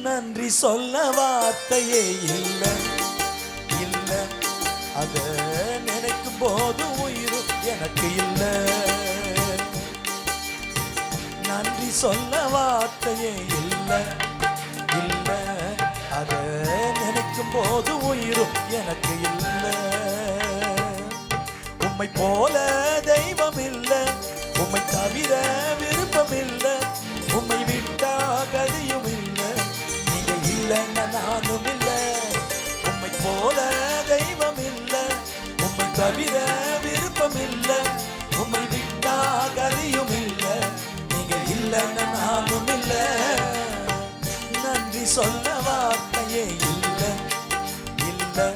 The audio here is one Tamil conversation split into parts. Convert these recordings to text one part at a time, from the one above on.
நன்றி சொல்ல வார்த்தையே இல்லை இல்லை, அத நினைக்கும் போது உயிர் எனக்கு இல்லை. நன்றி சொல்ல வார்த்தையே இல்லை இல்லை, அத நினைக்கும் போது உயிர் எனக்கு இல்லை. உம்மை போல தெய்வம் இல்லை, உம்மை தவிர விருப்பம் இல்லை, உம்மை விட்டா கதியும் இல்லை, நீங்க இல்லைன்னா நானும் இல்லை. உம்மை போல தெய்வம் இல்லை, உம்மை தவிர விருப்பம் இல்லை, உம்மை விட்டா கதியும் இல்லை, நீங்க இல்லைன்னா நானும் இல்லை. நன்றி சொல்ல வார்த்தையே இல்லை இல்லை,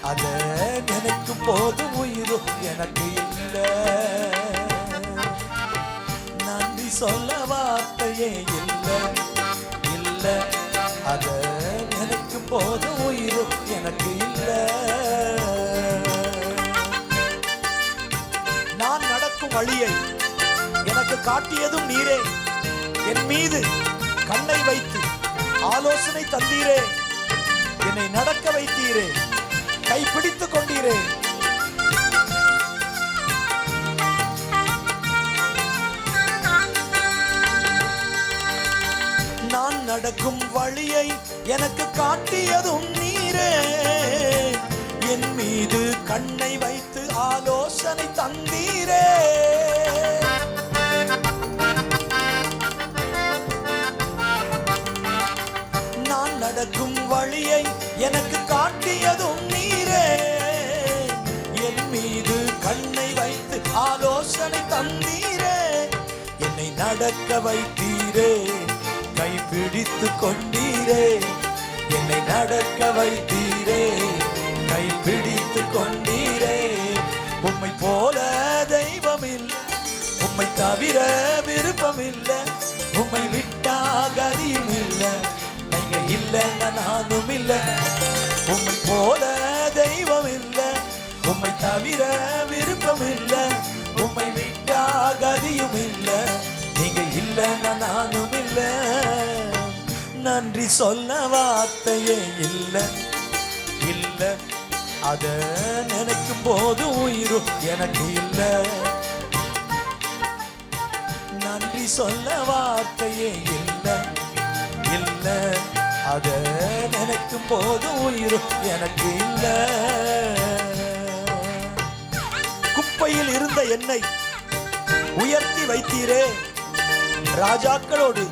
அத நினைக்கும் போது உயிர் எனக்கு இல்லை. நன்றி சொல்ல வார்த்தையே இல்லை இல்லை, அத நினைக்கும் போது உயிர் எனக்கு இல்லை. நான் நடக்கும் வழியை எனக்கு காட்டியதும் நீரே, என் மீது கண்ணை வைத்து ஆலோசனை தந்தீரே, என்னை நடக்க வைத்தீரே, கைப்பிடித்துக் கொண்டீரே. நான் நடக்கும் வழியை எனக்கு காட்டியதும் நீரே, என் மீது கண்ணை வைத்து ஆலோசனை தந்தீரே. நான் நடக்கும் வழியை எனக்கு காட்டியதும் நீரே, என் மீது கண்ணை வைத்து ஆலோசனை தந்தீரே, என்னை நடக்க வைத்தீரே, கைப்பிடித்து கொண்டீரே, என்னை நடக்க வைத்தீரே, கைப்பிடித்து கொண்டீரே. உம்மை போல தெய்வம் இல்லை, உம்மை தவிர விருப்பம் இல்லை, உம்மை விட்டா கதியும் இல்லை, நீங்க இல்லைன்னா நானும் இல்லை. உம்மை போல தெய்வம் இல்லை, உம்மை தவிர விருப்பம் இல்லை, உம்மை விட்டா கதியும் இல்லை, நீங்க இல்லைன்னா நானும் இல்லை. நன்றி சொல்ல வார்த்தையே இல்லை இல்லை, அத நினைக்கும் போது உயிர் எனக்கு இல்லை. நன்றி சொல்ல வார்த்தையே இல்லை இல்லை, அத நினைக்கும் போது உயிர் எனக்கு இல்லை. குப்பையில் இருந்த என்னை உயர்த்தி வைத்தீரே, ராஜாக்களோடு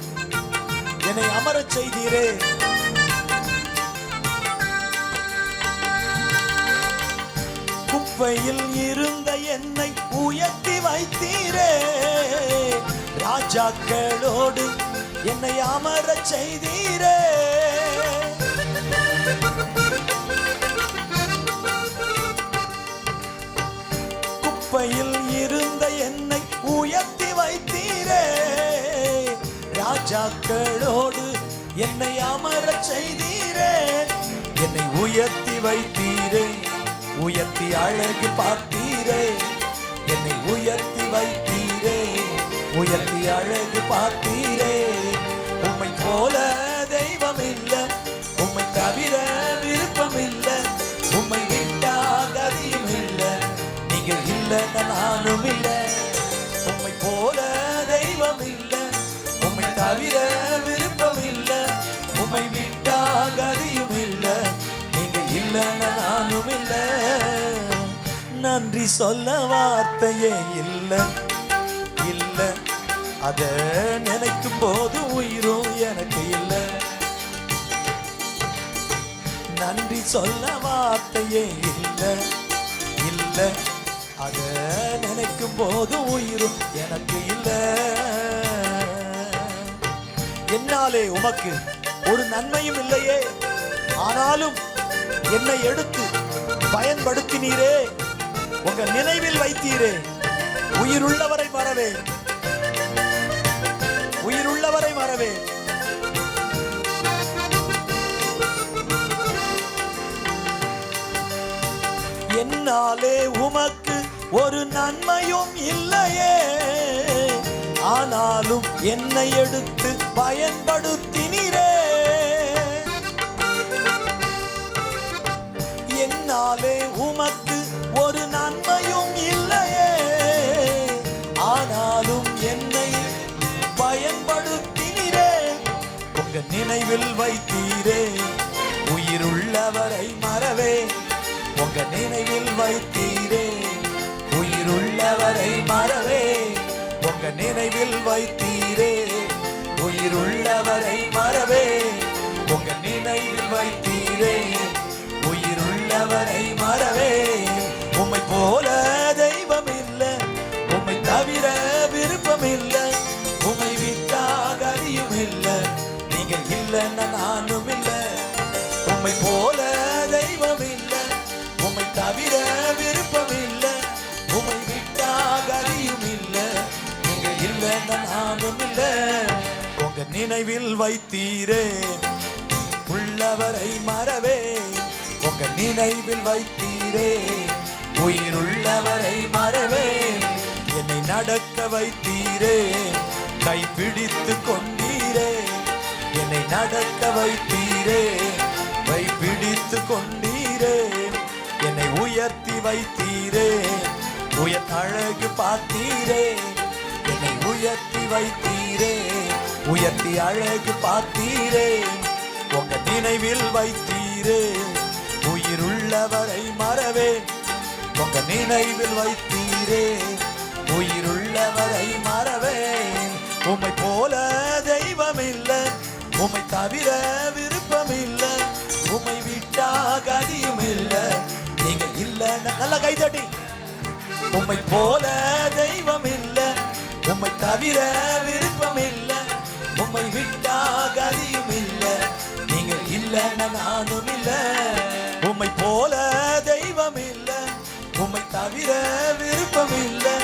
என்னை அமரச் செய்தீரே. குப்பையில் இருந்த என்னை உயர்த்தி வைத்தீரே, ராஜாக்களோடு என்னை அமரச் செய்தீரே. குப்பையில் இருந்த என்னை உயர்த்தி வைத்தீரே, ராஜாக்களோடு என்னை அமரச் செய்தீரே. என்னை உயர்த்தி வைத்தீரே, உயர்த்தி அழகு பார்த்தீரே, என்னை உயர்த்தி வைத்தீரே, உயர்த்தி அழகு பார்த்தீரே. உம்மை போல தெய்வம் இல்லை, உம்மை தவிர விருப்பம் இல்லை, உம்மை விட்டா கதியும் இல்லை, நீங்க இல்லைன்னா நானும் இல்லை. உம்மை போல தெய்வம் இல்லை, உம்மை தவிர விருப்பம் இல்லை, உம்மை விட்டா கதியும் இல்லை, நீங்க இல்லைன்னா நானும் இல்லை. நன்றி சொல்ல வார்த்தையே இல்லை இல்லை, அத நினைக்கும் போது உயிரும் எனக்கு இல்லை. நன்றி சொல்ல வார்த்தையே இல்லை இல்லை, அத நினைக்கும் போது உயிரும் எனக்கு இல்லை. என்னாலே உமக்கு ஒரு நன்மையும் இல்லையே, ஆனாலும் என்னை எடுத்து பயன்படுத்தினீரே, உங்க நினைவில் வைத்தீரே. உயிருள்ளவரை மறவே, உயிருள்ளவரை மறவே. என்னாலே உமக்கு ஒரு நன்மையும் இல்லையே, ஆனாலும் என்னை எடுத்து பயன்படுத்தினீரே. நினைவில் வைத்தீரே. உயிருள்ளவரை மறவே உங்க நினைவில் வைத்தீரே. உயிருள்ளவரை மறவே உங்க நினைவில் வைத்தீரே. உயிருள்ளவரை மறவே உங்க நினைவில் வைத்தீரே. உயிருள்ளவரை மறவே. உம்மை போல தெய்வம் இல்லை, உம்மை தவிர விருப்பம் இல்லை, உம்மை விட்டா கதியும் இல்லை, நீங்க இல்லைன்னா நானும் இல்லை. உம்மை போல தெய்வம் இல்லை, உம்மை தவிர விருப்பம் இல்லை, உம்மை விட்டா கதியும் இல்லை, நீங்க இல்லைன்னா நானும் இல்லை. உங்க நினைவில் வைத்தீரே. உள்ளவரை மறவே உங்க நினைவில் வைத்தீரே. உயிருள்ளவரை மறவே என்னை நடக்க வைத்தீரே. கைப்பிடித்து கொண்டீரே. என்னை நடக்க வைத்தீரே. கைப்பிடித்து கொண்டீரே. என்னை உயர்த்தி வைத்தீரே. அழகு பார்த்தீரே. என்னை உயர்த்தி வைத்தீரே. உயர்த்தி அழகு பார்த்தீரே. உங்க நினைவில் வைத்தீரே. உயிருள்ளவரை மறவே உங்க நினைவில் வைத்தீரே. உயிருள்ளவரை மறவே. உம்மை போல தெய்வம் இல்லை, உம்மை தவிர விருப்பம் இல்லை, உம்மை விட்டா கதியும் இல்லை, நீங்க இல்லை. நல்லா கைதட்டி. உம்மை போல தெய்வம் இல்லை, உம்மை தவிர விருப்பம் இல்லை, உம்மை விட்டா கதியும் இல்லை, நீங்க இல்லைன்னா நானும் இல்லை. உம்மை போல தெய்வம் இல்லை, உம்மை தவிர விருப்பம் இல்லை,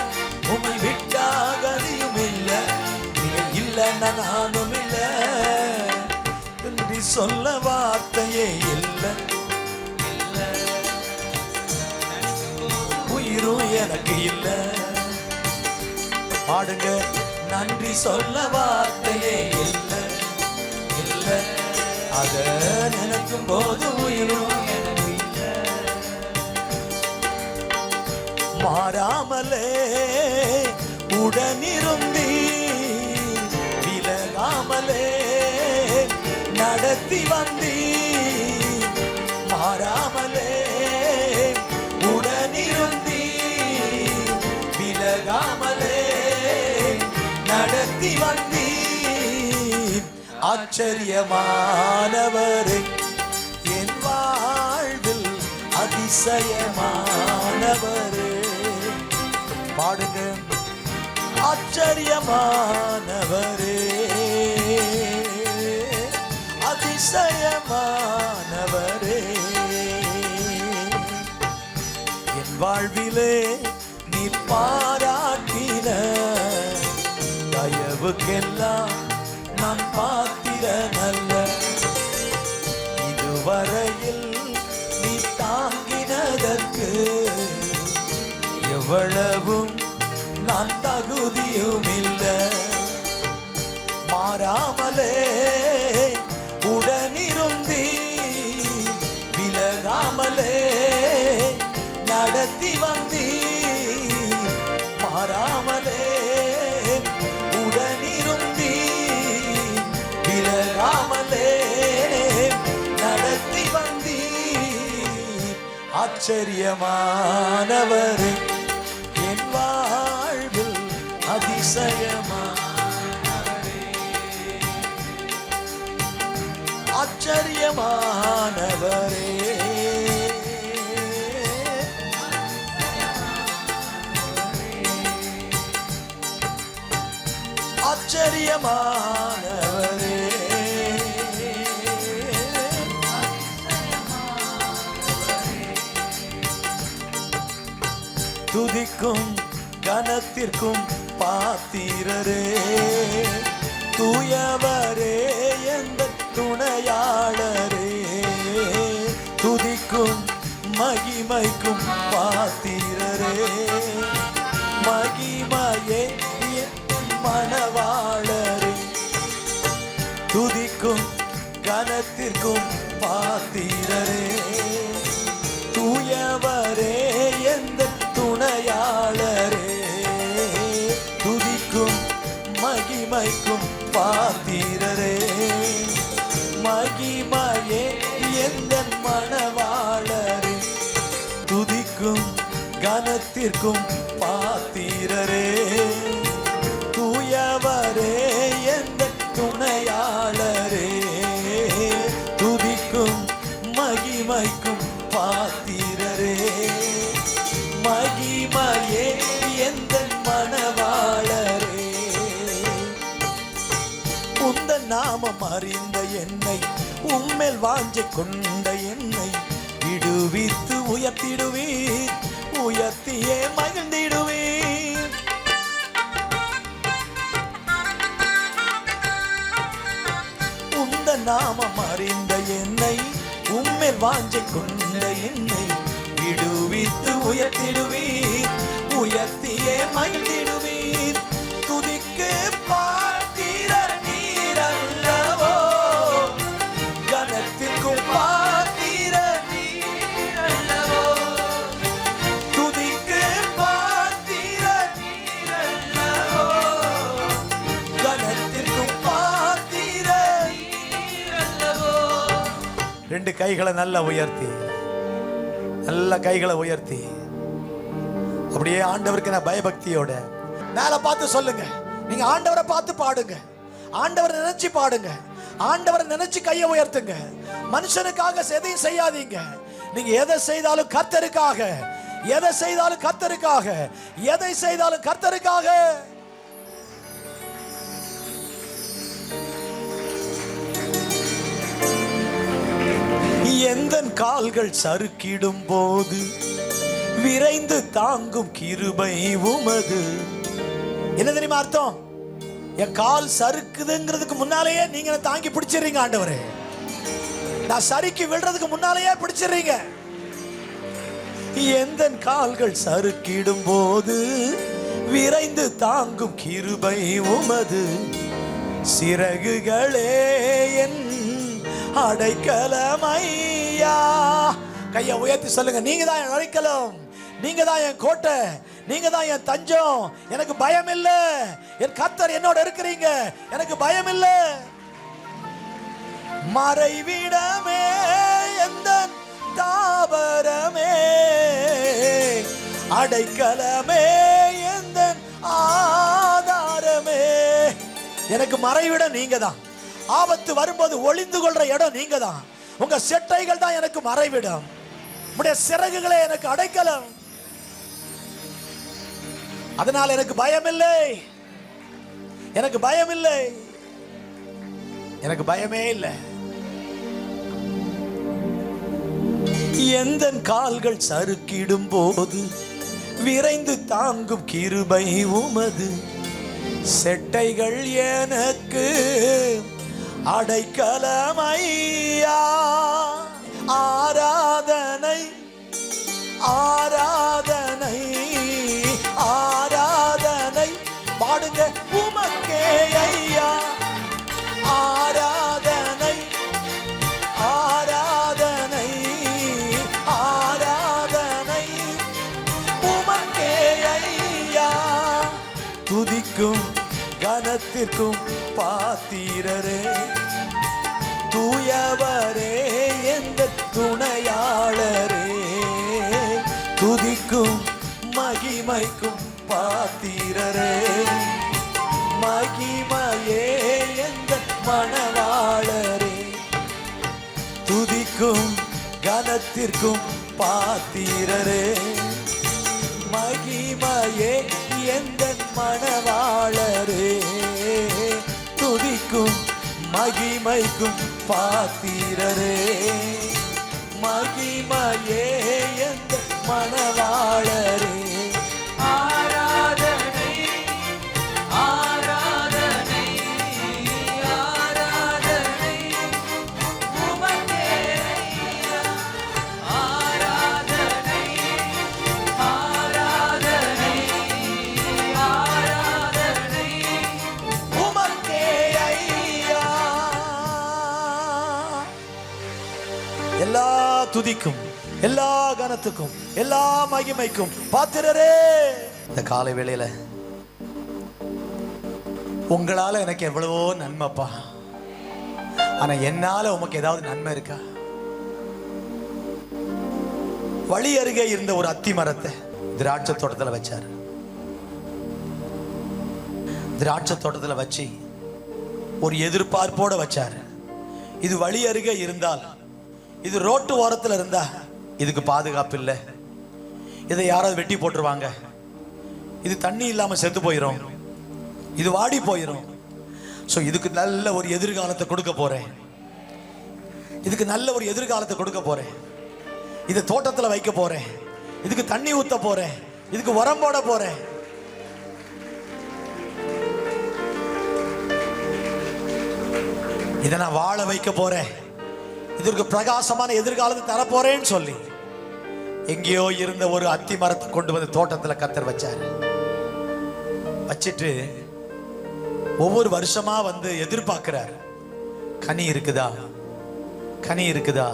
உம்மை விட்டா கதியும் இல்லை, நீங்க இல்லைன்னா நானும் இல்லை. நன்றி சொல்ல வார்த்தையே இல்லை, உயிரும் எனக்கு இல்லை. பாடுங்க. நன்றி சொல்ல வார்த்தையே இல்லை, இல்லை, அத நினைக்கும் போது உயிரும் எனக்கு இல்லை. மாறாமலே உடனிருந்தி விலகாமலே நடத்தி வந்தி. மாறாமலே உடனிருந்தி விலகாமலே நடத்தி வந்தி. ஆச்சரியமானவரே என் வாழ்வில் அதிசயமானவரே. பாடுங்க. ஆச்சரியமானவரே அதிசயமானவரே. என் வாழ்விலே நீ பாராட்டின தயவுக்கெல்லாம் நான் பாத்திர நல்ல. இதுவரையில் நீ தாங்கினதற்கு எவ்வளவும் நான் தகுதியும் இல்லை. மாறாமலே உடனிருந்தி விலகாமலே நடத்தி வந்தி. மாறாமலே உடனிருந்தி விலகாமலே நடத்தி வந்தி. ஆச்சரியமானவரே என் வாழ்வில் அதிசயமானவரே. ஆச்சரியமானவரே ஆச்சரியமானவரே. துதிக்கும் கனத்திற்கும் பாத்திரரே. தூயவரே எந்த துணையாளரே. துதிக்கும் மகிமைக்கும் பாத்திரரே. மகிமையே மணவாளரே. துதிக்கும் கனத்திற்கும் பாத்திரரே. தூயவரே எந்த துணையாளரே. துதிக்கும் மகிமைக்கும் பாத்திரரே. மகிமையே எந்தன் மணவாளரே, துதிக்கும் கனத்திற்கும் பாத்திரரே, தூயவரே எந்தன் துணையாளரே, துதிக்கும் மகிமைக்கும் பாத்திரரே, மகிமையே எந்தன் மணவாளரே. உந்தன் நாமம் அறிந்த என்னை, உம்மேல் வாஞ்சை கொண்ட என்னை விடுவித்து உயர்த்திடுவீர், உயர்த்தியே மகிழ்ந்திடுவீர். உந்தன் நாமம் அறிந்த என்னை, உம்மேல் வாஞ்சை கொண்ட என்னை விடுவித்து உயர்த்திடுவீர், உயர்த்தியே மகிழ்ந்திடுவீர். துதிக்கு பாத்திரர் நீர் அல்லவோ, கனத்திற்கும் பாத்திரர் நீர் அல்லவோ, துதிக்கு பாத்திரர் நீர் அல்லவோ, கனத்திற்கும் பாத்திரர் நீர் அல்லவோ. ரெண்டு கைகளை நல்லா உயர்த்தி, நல்ல கைகளை உயர்த்தி அப்படியே ஆண்டவருக்கு நான் பயபக்தியோட மேல பார்த்து சொல்லுங்க. நீங்க ஆண்டவரை பார்த்து பாடுங்க, ஆண்டவரை நினைச்சு பாடுங்க, ஆண்டவரை நினைச்சு கையை உயர்த்துங்க. மனுஷனுக்காக எதையும் செய்யாதீங்க. நீங்க எதை செய்தாலும் கர்த்தருக்காக, எதை செய்தாலும் கர்த்தருக்காக, எதை செய்தாலும் கர்த்தருக்காக. எந்தன் கால்கள் சறுக்கிடும் போது விரைந்து தாங்கும் கிருபை உமது. என்ன தெரியுமா அர்த்தம்? என் கால் சறுக்குதுங்கிறதுக்கு முன்னாலேயே நீங்க தாங்கி பிடிச்சிடுறீங்க. ஆண்டவரே, நான் சறுக்கி விடுறதுக்கு முன்னாலேயே பிடிச்சிடுறீங்க. எந்தன் கால்கள் சறுக்கிடும் போது விரைந்து தாங்கும் கிருபை உமது. சிறகுகளே என் அடைக்கலமையா. கையை உயர்த்தி சொல்லுங்க, நீங்க தான் என் அடைக்கலம், நீங்க தான் என் கோட்டை, நீங்க தான் என் தஞ்சம். எனக்கு பயம் இல்லை, என் கர்த்தர் என்னோட இருக்கிறீங்க, எனக்கு பயம் இல்லை. மறைவிடமே எந்தன் தாவரமே, அடைக்கலமே எந்தன் ஆதாரமே. எனக்கு மறைவிடம் நீங்க தான். ஆபத்து வரும்போது ஒளிந்து கொள்ற இடம் நீங்க தான். உங்க செட்டைகள் தான் எனக்கு மறைவிடம், உங்களுடைய சிறகுகளே எனக்கு அடைக்கலம். அதனால் எனக்கு பயம் இல்லை, எனக்கு பயம் இல்லை, எனக்கு பயமே இல்லை. எந்தன் கால்கள் சறுக்கிடும் போது விரைந்து தாங்கும் கிருபை உமது. செட்டைகள் எனக்கு அடைக்கலமையா. ஆராதனை ஆராதனை ஆராதனை பாடுங்க உமக்கே ஐயா. ஆராதனை ஆராதனை ஆராதனை உமக்கே ஐயா. துதிக்கும் கனத்திற்கும் பாத்திரரே, தூயவரே எந்த துணையாளரே, துதிக்கும் மகிமைக்கும் பாத்திரரே, மகிமையே எந்த மணவாளரே, துதிக்கும் கனத்திற்கும் பாத்திரரே, மகிமையே எந்த மணவாளரே, துதிக்கும் மகிமைக்கும் பாத்திரரே, மகிமையே எந்த மணவாளரே. ஆராதனை ஆராதனை ஆராதனை உமக்கே ஐயா. ஆராதனை ஆராதனை ஆராதனை உமக்கே ஐயா. எல்லா துதிக்கும், எல்லா கனத்துக்கும், எல்லா மகிமைக்கும் பாத்திரரே. இந்த காலை வேளையில உங்களால எனக்கு எவ்வளவோ நன்மைப்பா. ஆனா என்னால உமக்கு ஏதாவது நன்மை இருக்கா? வழி அருகே இருந்த ஒரு அத்தி மரத்தை திராட்சை தோட்டத்தில் வச்சாரு. திராட்சை தோட்டத்தில் வச்சு ஒரு எதிர்பார்ப்போட வச்சாரு. இது வழி அருகே இருந்தால், இது ரோட்டு ஓரத்தில் இருந்தா இதுக்கு பாதுகாப்பு இல்லை, இதை யாராவது வெட்டி போட்டுருவாங்க, இது தண்ணி இல்லாம செத்து போயிடும், இது வாடி போயிடும். ஸோ இதுக்கு நல்ல ஒரு எதிர்காலத்தை கொடுக்க போறேன், இதுக்கு நல்ல ஒரு எதிர்காலத்தை கொடுக்க போறேன், இதை தோட்டத்தில் வைக்க போறேன், இதுக்கு தண்ணி ஊத்த போறேன், இதுக்கு உரம் போட போறேன். இதை நான் வாழ வைக்க போறேன், இதற்கு பிரகாசமான எதிர்காலத்தை தர போறேன்னு சொல்லி எங்கேயோ இருந்த ஒரு அத்தி மரத்தை கொண்டு வந்து தோட்டத்தில் கர்த்தர் வச்சாரு. வச்சிட்டு ஒவ்வொரு வருஷமா வந்து எதிர்பார்க்கிறார், கனி இருக்குதா, கனி இருக்குதா,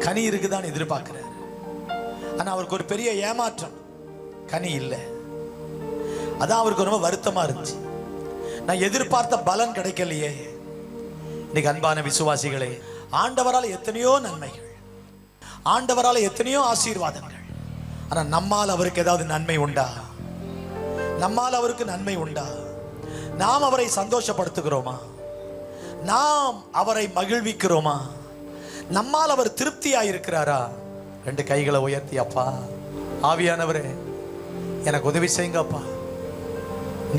கனி இருக்குதான்னு எதிர்பார்க்கிறார். ஆனா அவருக்கு ஒரு பெரிய ஏமாற்றம், கனி இல்லை. அதான் அவருக்கு ரொம்ப வருத்தமா இருந்துச்சு. நான் எதிர்பார்த்த பலன் கிடைக்கலையே. இன்னைக்கு அன்பான விசுவாசிகளே, ஆண்டவரால் எத்தனையோ நன்மைகள், ஆண்டவரால் எத்தனையோ ஆசீர்வாதங்கள். ஆனா நம்மால் அவருக்கு ஏதாவது நன்மை உண்டா? நம்மால் அவருக்கு நன்மை உண்டா? நாம் அவரை சந்தோஷப்படுத்துகிறோமா? நாம் அவரை மகிழ்விக்கிறோமா? நம்மால் அவர் திருப்தியாயிருக்கிறாரா? ரெண்டு கைகளை உயர்த்தி, அப்பா ஆவியானவரே எனக்கு உதவி செய்யுங்கப்பா.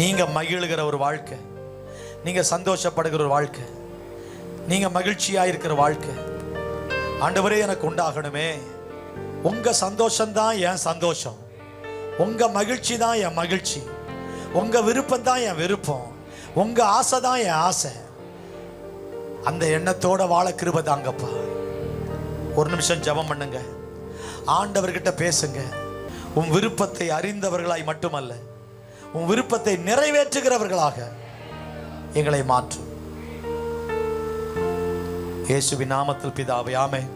நீங்க மகிழ்கிற ஒரு வாழ்க்கை, நீங்க சந்தோஷப்படுகிற ஒரு வாழ்க்கை, நீங்க மகிழ்ச்சியா இருக்கிற வாழ்க்கை ஆண்டவரே எனக்கு உண்டாகணுமே. உங்க சந்தோஷம்தான் என் சந்தோஷம், உங்க மகிழ்ச்சி தான் என் மகிழ்ச்சி, உங்க விருப்பம் தான் என் விருப்பம், உங்க ஆசை தான் என் ஆசை. அந்த எண்ணத்தோட வாழ கிருபை தாங்கப்பா. ஒரு நிமிஷம் ஜெபம் பண்ணுங்க, ஆண்டவர்கிட்ட பேசுங்க. உன் விருப்பத்தை அறிந்தவர்களாய் மட்டுமல்ல, உன் விருப்பத்தை நிறைவேற்றுகிறவர்களாக எங்களை மாற்றும். இயேசுவின் நாமத்தில் பிதாவே, ஆமென்.